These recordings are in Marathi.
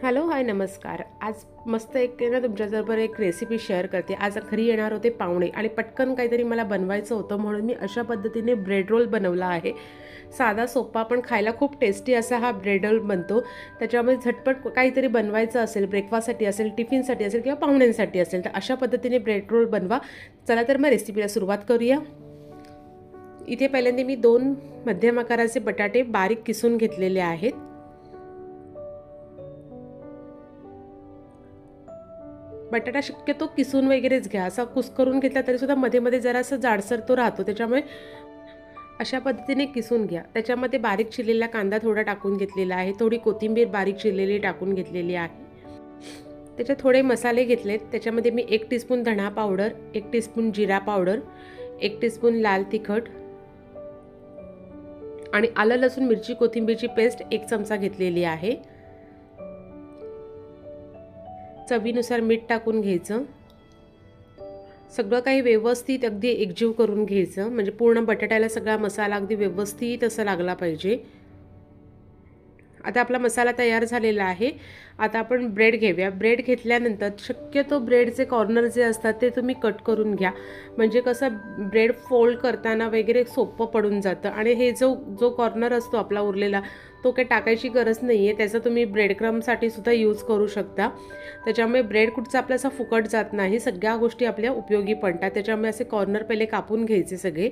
हॅलो, हाय, नमस्कार. आज मस्त एक आहे ना तुमच्याबरोबर एक रेसिपी शेअर करते. आज घरी येणार होते पाहुणे आणि पटकन काहीतरी मला बनवायचं होतं, म्हणून मी अशा पद्धतीने ब्रेड रोल बनवला आहे. साधा, सोपा पण खायला खूप टेस्टी असा हा ब्रेड रोल बनतो. त्याच्यामध्ये झटपट काहीतरी बनवायचं असेल, ब्रेकफास्टसाठी असेल, टिफिनसाठी असेल किंवा पाहुण्यांसाठी असेल, तर अशा पद्धतीने ब्रेड रोल बनवा. चला तर मग रेसिपीला सुरुवात करूया. इथे पहिल्यांदा मी 2 मध्यम आकाराचे बटाटे बारीक किसून घेतलेले आहेत. बटाटा शक्यतो किसून वगैरेच घ्या. असा कुस्करून घेतला तरीसुद्धा मध्ये मध्ये जरासं जाडसर तो राहतो, त्याच्यामुळे अशा पद्धतीने किसून घ्या. त्याच्यामध्ये बारीक चिरलेला कांदा थोडा टाकून घेतलेला आहे, थोडी कोथिंबीर बारीक चिरलेली टाकून घेतलेली आहे. त्याच्यात थोडे मसाले घेतलेत. त्याच्यामध्ये मी 1 टीस्पून धणा पावडर, 1 टीस्पून जिरा पावडर, 1 टीस्पून लाल तिखट आणि आलं लसूण मिरची कोथिंबीरची पेस्ट 1 चमचा घेतलेली आहे. चवीनुसार मीठ टाकून घ्यायचं. सगळं काही व्यवस्थित अगदी एकजीव करून घ्यायचं, म्हणजे पूर्ण बटाट्याला सगळा मसाला अगदी व्यवस्थित असा लागला पाहिजे. आता आपला मसाला तयार झालेला आहे. आता आपण ब्रेड घेऊया. ब्रेड घेतल्यानंतर शक्यतो ब्रेडचे कॉर्नर जे असतात ते तुम्ही कट करून घ्या, म्हणजे कसं ब्रेड फोल्ड करताना वगैरे सोपं पडून जातं. आणि हे जो जो कॉर्नर असतो आपला उरलेला, तो काही टाकायची गरज नाही आहे. त्याचा तुम्ही ब्रेड क्रम्ससाठी सुद्धा यूज करू शकता. त्याच्यामुळे ब्रेड कुठचा आपला असा फुकट जात नाही, सगळ्या गोष्टी आपल्या उपयोगी पडतात. त्याच्यामुळे असे कॉर्नर पहिले कापून घ्यायचे सगळे.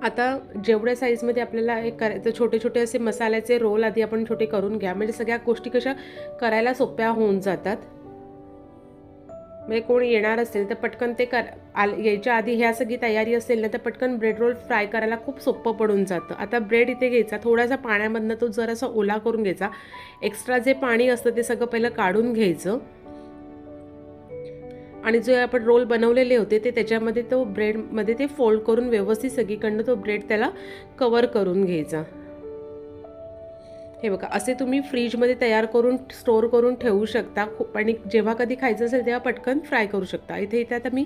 आता जेवढ्या साईजमध्ये आपल्याला हे करायचं, छोटे छोटे असे मसाल्याचे रोल आधी आपण छोटे करून घ्या, म्हणजे सगळ्या गोष्टी कशा करायला सोप्या होऊन जातात. म्हणजे कोण येणार असेल तर पटकन ते यायच्या आधी ह्या सगळी तयारी असेल ना, तर पटकन ब्रेड रोल फ्राय करायला खूप सोपं पडून जातं. आता ब्रेड इथे घ्यायचा, थोडासा पाण्यामधनं तो जरासा ओला करून घ्यायचा. एक्स्ट्रा जे पाणी असतं ते सगळं पहिलं काढून घ्यायचं आणि जे आपण रोल बनवलेले होते ते त्याच्यामध्ये तो ब्रेडमध्ये ते फोल्ड करून व्यवस्थित सगळीकडनं तो ब्रेड त्याला कवर करून घ्यायचा. हे बघा, असे तुम्ही फ्रीजमध्ये तयार करून स्टोअर करून ठेवू शकता. खूप, आणि जेव्हा कधी खायचं असेल तेव्हा पटकन फ्राय करू शकता. इथे आता मी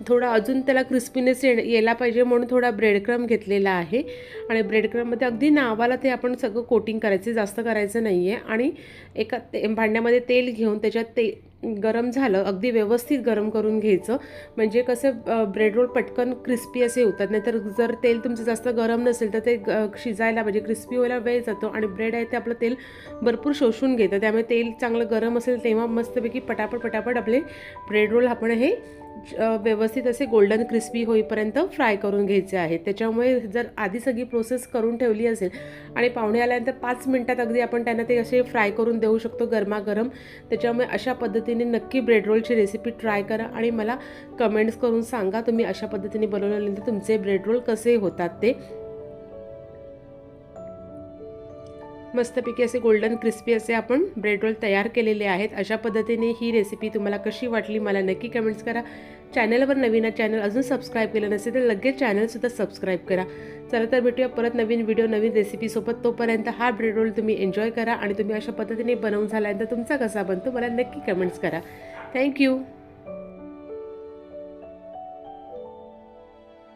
थोडा अजून त्याला क्रिस्पीनेस यायला पाहिजे म्हणून थोडा ब्रेड क्रम घेतलेला आहे. आणि ब्रेड क्रममध्ये अगदी नावाला ते आपण सगळं कोटिंग करायचं, जास्त करायचं नाही आहे. आणि एका भांड्यामध्ये तेल घेऊन त्याच्यात ते गरम झालं, अगदी व्यवस्थित गरम करून घ्यायचं, म्हणजे कसं ब्रेड रोल पटकन क्रिस्पी असे होतात. नाहीतर जर तेल तुमचं जास्त गरम नसेल तर ते शिजायला, म्हणजे क्रिस्पी व्हायला वेळ जातो. आणि ब्रेड आहे ते आपलं तेल भरपूर शोषून घेतं. त्यामुळे तेल चांगलं गरम असेल तेव्हा मस्तपैकी पटापट आपले ब्रेड रोल आपण हे व्यवस्थित असे गोल्डन क्रिस्पी होईपर्यंत फ्राय करून घ्यायचे आहेत. त्याच्यामुळे जर आधी सगळी प्रोसेस करून ठेवली असेल आणि पाहुणे आल्यानंतर 5 मिनिटात अगदी आपण त्यांना ते असे फ्राय करून देऊ शकतो गरमागरम. त्याच्यामुळे अशा पद्धतीने नक्की ब्रेड रोलची रेसिपी ट्राय करा आणि मला कमेंट्स करून सांगा तुम्ही अशा पद्धतीने बनवल्यानंतर तुमचे ब्रेड रोल कसे होतात ते. मस्तपैकी असे गोल्डन क्रिस्पी असे आपण ब्रेड रोल तयार केलेले आहेत. अशा पद्धतीने ही रेसिपी तुम्हाला कशी वाटली मला नक्की कमेंट्स करा. चॅनलवर नवीन चॅनल अजून सबस्क्राईब केलं नसेल तर लगेच चॅनलसुद्धा सबस्क्राईब करा. चला तर भेटूया परत नवीन व्हिडिओ नवीन रेसिपीसोबत. तोपर्यंत हा ब्रेड रोल तुम्ही एन्जॉय करा आणि तुम्ही अशा पद्धतीने बनवून झाल्यानंतर तुमचा कसा बनतो मला नक्की कमेंट्स करा. थँक्यू.